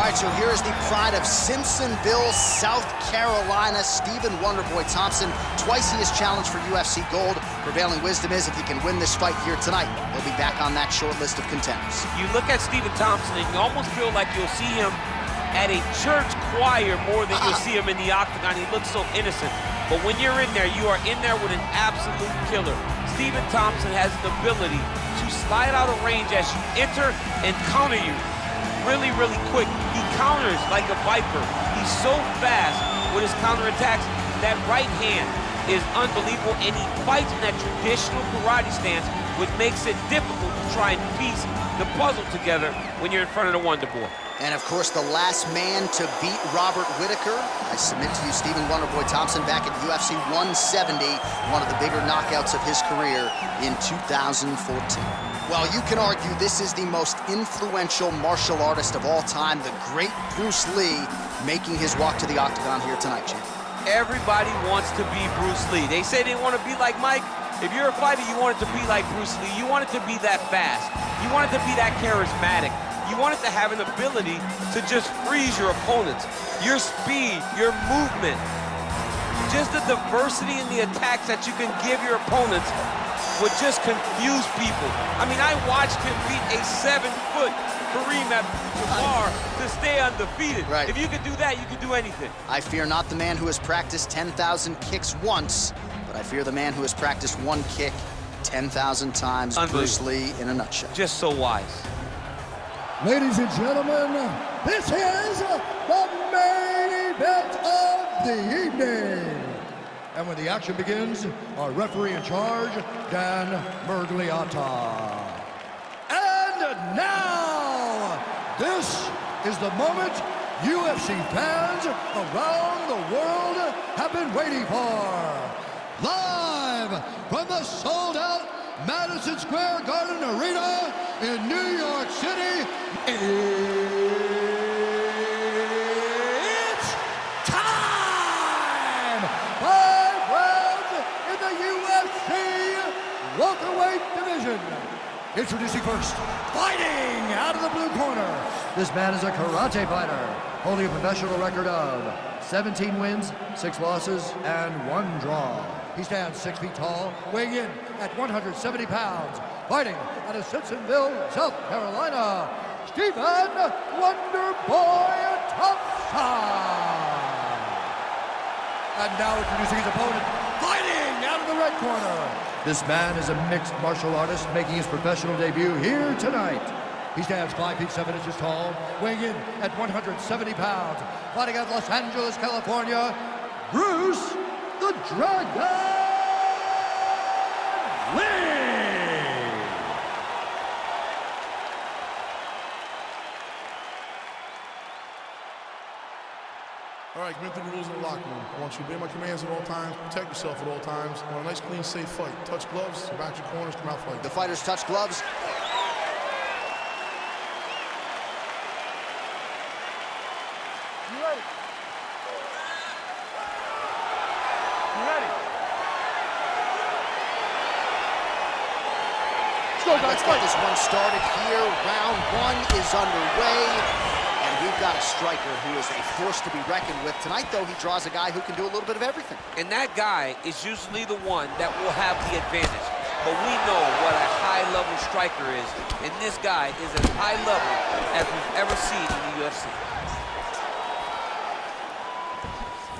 right, so here is the pride of Simpsonville, South Carolina, Stephen Wonderboy Thompson. Twice he has challenged for UFC gold. Prevailing wisdom is if he can win this fight here tonight, he'll be back on that short list of contenders. You look at Stephen Thompson and you almost feel like you'll see him at a church choir more than you'll see him in the octagon. He looks so innocent. But when you're in there, you are in there with an absolute killer. Stephen Thompson has the ability to slide out of range as you enter and counter you really, really quick. He counters like a viper. He's so fast with his counterattacks. That right hand is unbelievable, and he fights in that traditional karate stance, which makes it difficult to try and piece the puzzle together when you're in front of the Wonder Boy. And of course, the last man to beat Robert Whitaker, I submit to you, Stephen Wonderboy Thompson, back at UFC 170, one of the bigger knockouts of his career in 2014. Well, you can argue this is the most influential martial artist of all time, the great Bruce Lee, making his walk to the octagon here tonight, champ. Everybody wants to be Bruce Lee. They say they want to be like Mike. If you're a fighter, you want it to be like Bruce Lee. You want it to be that fast. You want it to be that charismatic. You want it to have an ability to just freeze your opponents. Your speed, your movement, just the diversity in the attacks that you can give your opponents would just confuse people. I mean, I watched him beat a 7-foot Kareem Abdul-Jabbar to stay undefeated. Right. If you could do that, you could do anything. I fear not the man who has practiced 10,000 kicks once, but I fear the man who has practiced one kick 10,000 times. Bruce Lee in a nutshell. Just so wise. Ladies and gentlemen, this is the main event of the evening. And when the action begins, our referee in charge, Dan Mergliata. And now, this is the moment UFC fans around the world have been waiting for. Live from the sold-out Madison Square Garden Arena in New York City, it's time! 5 rounds in the UFC welterweight division. Introducing first, fighting out of the blue corner. This man is a karate fighter, holding a professional record of 17 wins, 6 losses, and 1 draw. He stands 6 feet tall, weighing in at 170 pounds, fighting out of Simpsonville, South Carolina, Stephen Wonderboy Thompson. And now introducing his opponent, fighting out of the red corner. This man is a mixed martial artist making his professional debut here tonight. He stands 5 feet 7 inches tall, weighing in at 170 pounds, fighting out of Los Angeles, California, Bruce the Dragon Lee! All right, commit to the rules in the locker room. I want you to obey my commands at all times, protect yourself at all times. I want a nice, clean, safe fight. Touch gloves, back your corners, come out fight. The fighters touch gloves. You ready? You ready? Let's get this one started here. Round 1 is underway. And we've got a striker who is a force to be reckoned with. Tonight, though, he draws a guy who can do a little bit of everything. And that guy is usually the one that will have the advantage. But we know what a high-level striker is. And this guy is as high level as we've ever seen in the UFC.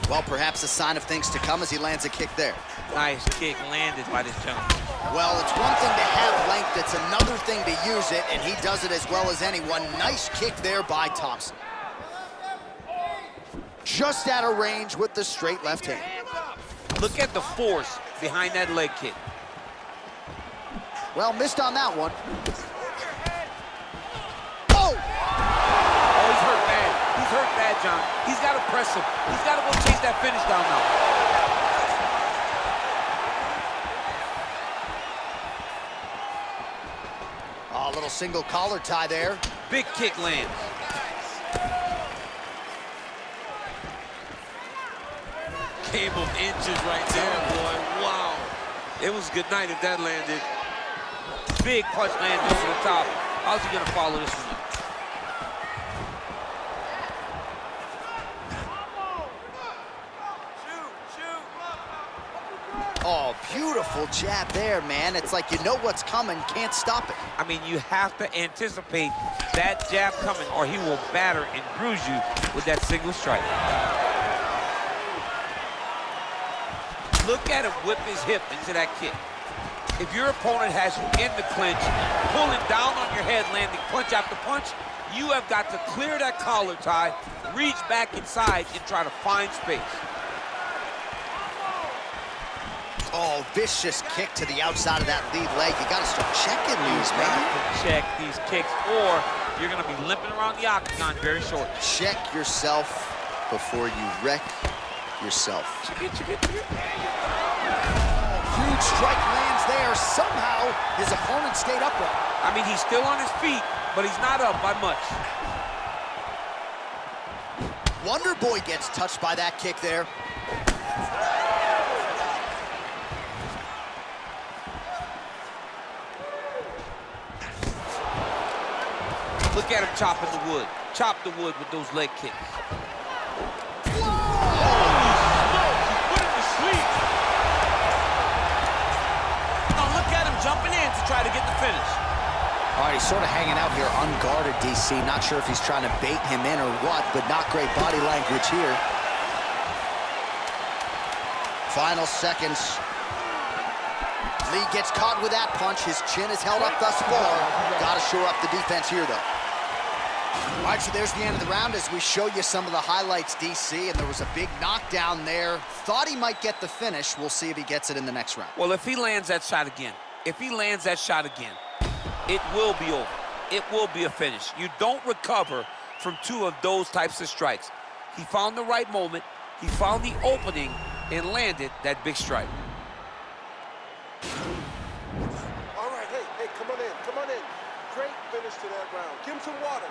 Well, perhaps a sign of things to come as he lands a kick there. Nice kick landed by this gentleman. Well, it's one thing to have length, it's another thing to use it, and he does it as well as anyone. Nice kick there by Thompson. Just out of range with the straight left hand. Look at the force behind that leg kick. Well, missed on that one. Oh! Oh, he's hurt bad. He's hurt bad, John. He's got to press him. He's got to go chase that finish down now. A little single collar tie there. Big kick lands. Game of inches right there, boy. Wow. It was good night if that landed. Big punch landed over the top. How's he gonna follow this one up? Beautiful jab there, man. It's like you know what's coming, can't stop it. I mean, you have to anticipate that jab coming or he will batter and bruise you with that single strike. Look at him whip his hip into that kick. If your opponent has you in the clinch, pulling down on your head, landing punch after punch, you have got to clear that collar tie, reach back inside, and try to find space. Oh, vicious kick to the outside of that lead leg. You got to start checking these, man. Check these kicks, or you're going to be limping around the octagon very short. Check yourself before you wreck yourself. Huge strike lands there. Somehow, his opponent stayed upright. I mean, he's still on his feet, but he's not up by much. Wonder Boy gets touched by that kick there. Look at him chopping the wood. Chop the wood with those leg kicks. Whoa! Put him to sleep. Now look at him jumping in to try to get the finish. All right, he's sort of hanging out here unguarded, DC. Not sure if he's trying to bait him in or what, but not great body language here. Final seconds. Lee gets caught with that punch. His chin is held up thus far. Got to shore up the defense here, though. All right, so there's the end of the round as we show you some of the highlights, DC, and there was a big knockdown there. Thought he might get the finish. We'll see if he gets it in the next round. Well, if he lands that shot again, it will be over. It will be a finish. You don't recover from two of those types of strikes. He found the right moment, he found the opening, and landed that big strike. All right, hey, come on in. Great finish to that round. Give him some water,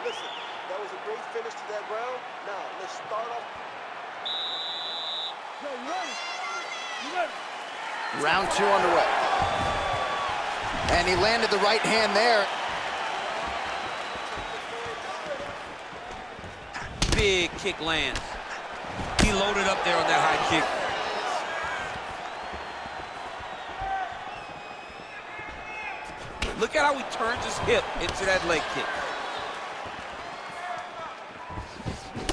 Listen, that was a great finish to that round. Now, let's start off. Yo, you ready? Round 2 underway. And he landed the right hand there. Big kick lands. He loaded up there on that high kick. Look at how he turns his hip into that leg kick.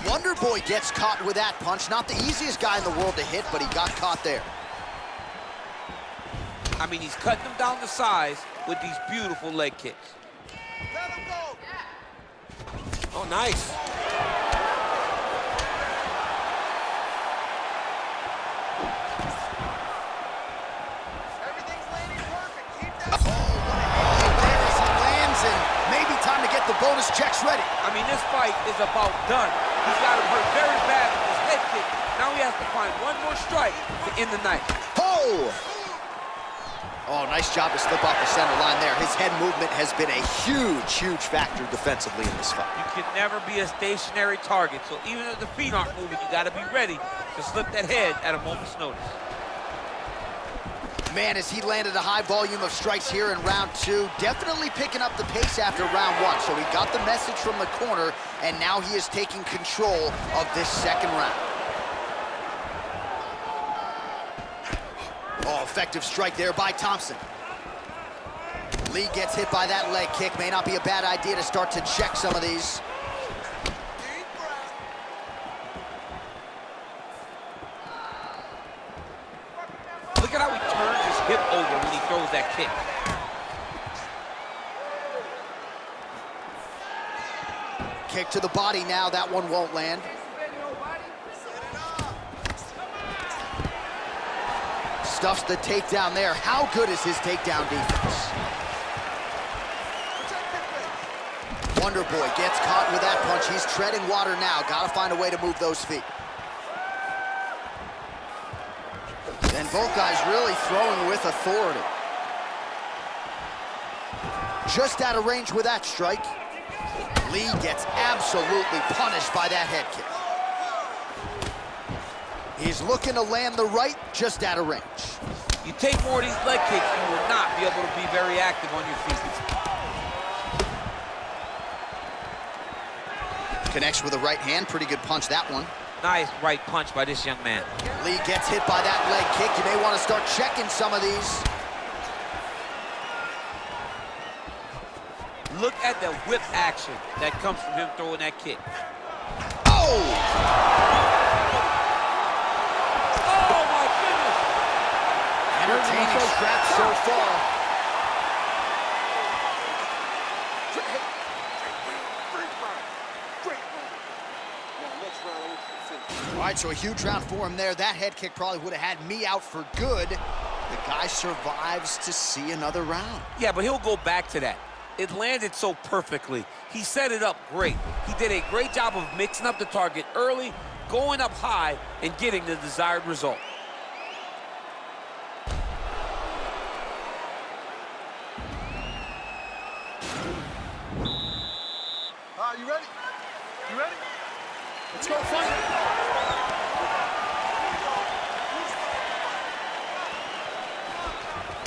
Wonder Boy gets caught with that punch. Not the easiest guy in the world to hit, but he got caught there. I mean, he's cutting them down to size with these beautiful leg kicks. Let him go. Oh, nice. Everything's landing perfect. Keep that. Oh, what a hit there as he lands, and maybe time to get the bonus checks ready. I mean, this fight is about done. He's got him hurt very bad with his head kick. Now he has to find one more strike to end the night. Oh! Oh, nice job to slip off the center line there. His head movement has been a huge factor defensively in this fight. You can never be a stationary target, so even if the feet aren't moving, you got to be ready to slip that head at a moment's notice. Man, as he landed a high volume of strikes here in round 2, definitely picking up the pace after round 1. So he got the message from the corner, and now he is taking control of this second round. Oh, effective strike there by Thompson. Lee gets hit by that leg kick. May not be a bad idea to start to check some of these. Look at how he turns his hip over when he throws that kick. Kick to the body now. That one won't land. Stuffs the takedown there. How good is his takedown defense? Wonder Boy gets caught with that punch. He's treading water now. Got to find a way to move those feet. And both guys really throwing with authority. Just out of range with that strike. Lee gets absolutely punished by that head kick. He's looking to land the right, just out of range. You take more of these leg kicks, you will not be able to be very active on your feet. Connects with a right hand, pretty good punch, that one. Nice right punch by this young man. Lee gets hit by that leg kick. You may want to start checking some of these. Look at the whip action that comes from him throwing that kick. Oh! Oh, my goodness! Entertaining scrap so far. All right, so a huge round for him there. That head kick probably would have had me out for good. The guy survives to see another round. Yeah, but he'll go back to that. It landed so perfectly. He set it up great. He did a great job of mixing up the target early, going up high, and getting the desired result. You ready? You ready? Let's go, fight.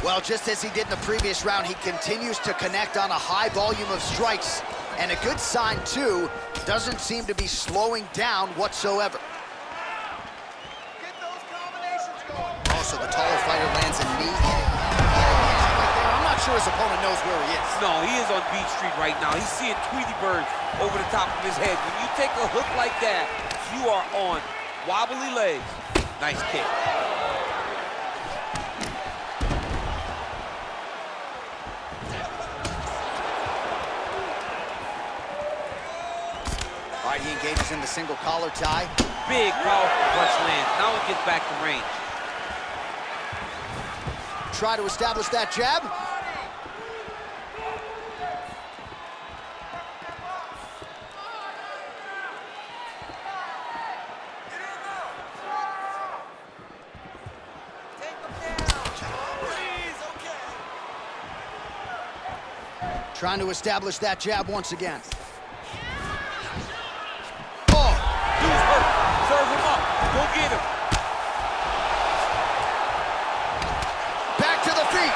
Well, just as he did in the previous round, he continues to connect on a high volume of strikes. And a good sign, too, doesn't seem to be slowing down whatsoever. Get those combinations going. Also, the taller fighter lands a knee. I'm not sure his opponent knows where he is. No, he is on Beach Street right now. He's seeing Tweety Bird over the top of his head. When you take a hook like that, you are on wobbly legs. Nice kick. All right, he engages in the single collar tie. Big, powerful punch lands. Now he gets back to range. Try to establish that jab. Trying to establish that jab once again. Oh! Dude's hurt. Serve him up. Go get him. Back to the feet.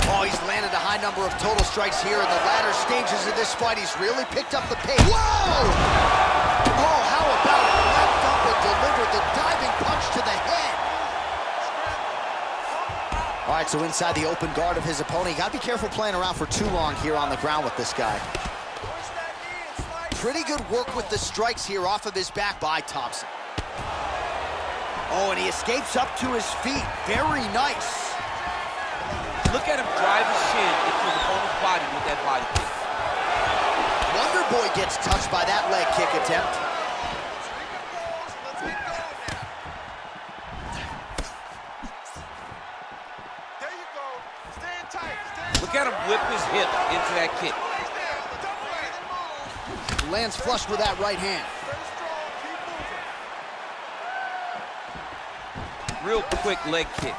Oh, he's landed a high number of total strikes here in the latter stages of this fight. He's really picked up the pace. Whoa! Oh, how about it? Leapt up and delivered the diving punch to the head. All right, so inside the open guard of his opponent. You got to be careful playing around for too long here on the ground with this guy. Pretty good work with the strikes here off of his back by Thompson. Oh, and he escapes up to his feet. Very nice. Look at him drive his shin into his opponent's body with that body kick. Wonder Boy gets touched by that leg kick attempt. Look at him whip his hip into that kick. Lands flush with that right hand. Real quick leg kick.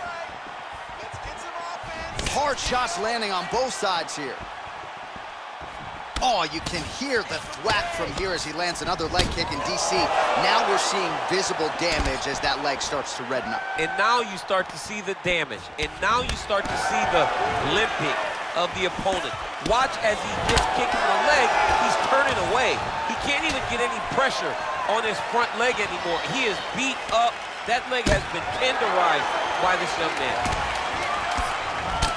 Hard shots landing on both sides here. Oh, you can hear the thwack from here as he lands another leg kick in DC. Now we're seeing visible damage as that leg starts to redden up. And now you start to see the damage. And now you start to see the limping of the opponent. Watch as he gets kicked in the leg, he's turning away. He can't even get any pressure on his front leg anymore. He is beat up. That leg has been tenderized by this young man.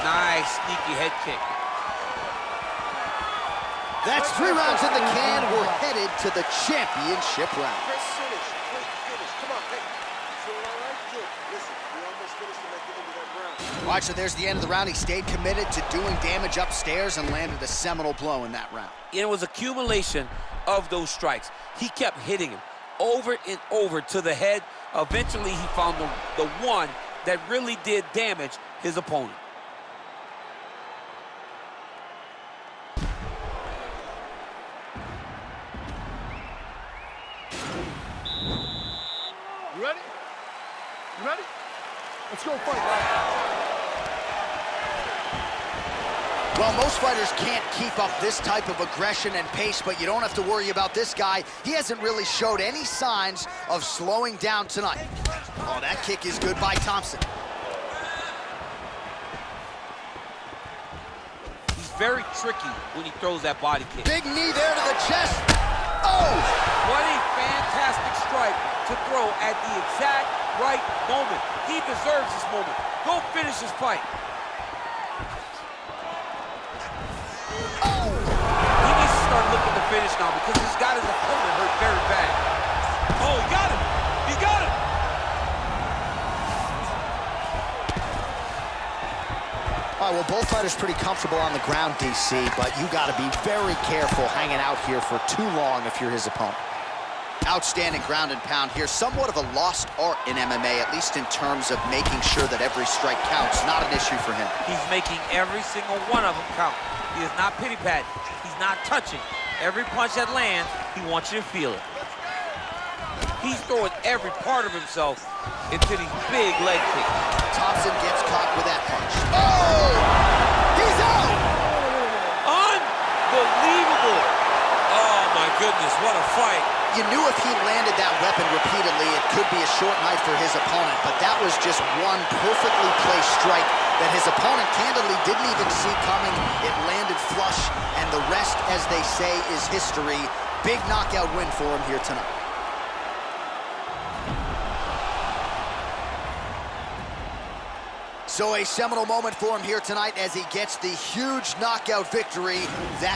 Nice sneaky head kick. That's 3 rounds in the can. We're headed to the championship round. Great finish. Great finish. Come on, hey. Feeling all right? Good. Listen, we almost finished to make the end of that round. All right, so there's the end of the round. He stayed committed to doing damage upstairs and landed a seminal blow in that round. It was accumulation of those strikes. He kept hitting him over and over to the head. Eventually, he found the one that really did damage his opponent. You ready? You ready? Let's go fight, right? Well, most fighters can't keep up this type of aggression and pace, but you don't have to worry about this guy. He hasn't really showed any signs of slowing down tonight. Oh, that kick is good by Thompson. He's very tricky when he throws that body kick. Big knee there to the chest. Oh! What a fantastic strike to throw at the exact right moment. He deserves this moment. Go finish this fight. Oh! He needs to start looking to finish now because he's got his opponent hurt very bad. Oh, he got him. He got him. All right, well, both fighters pretty comfortable on the ground, DC, but you got to be very careful hanging out here for too long if you're his opponent. Outstanding ground and pound here. Somewhat of a lost art in MMA, at least in terms of making sure that every strike counts. Not an issue for him. He's making every single one of them count. He is not pity-patting. He's not touching. Every punch that lands, he wants you to feel it. He's throwing every part of himself into these big leg kicks. Thompson gets caught with that punch. Oh! He's out! Unbelievable! Oh, my goodness, what a fight. You knew if he landed that weapon repeatedly, it could be a short night for his opponent, but that was just one perfectly placed strike that his opponent candidly didn't even see coming. It landed flush, and the rest, as they say, is history. Big knockout win for him here tonight. So a seminal moment for him here tonight as he gets the huge knockout victory. That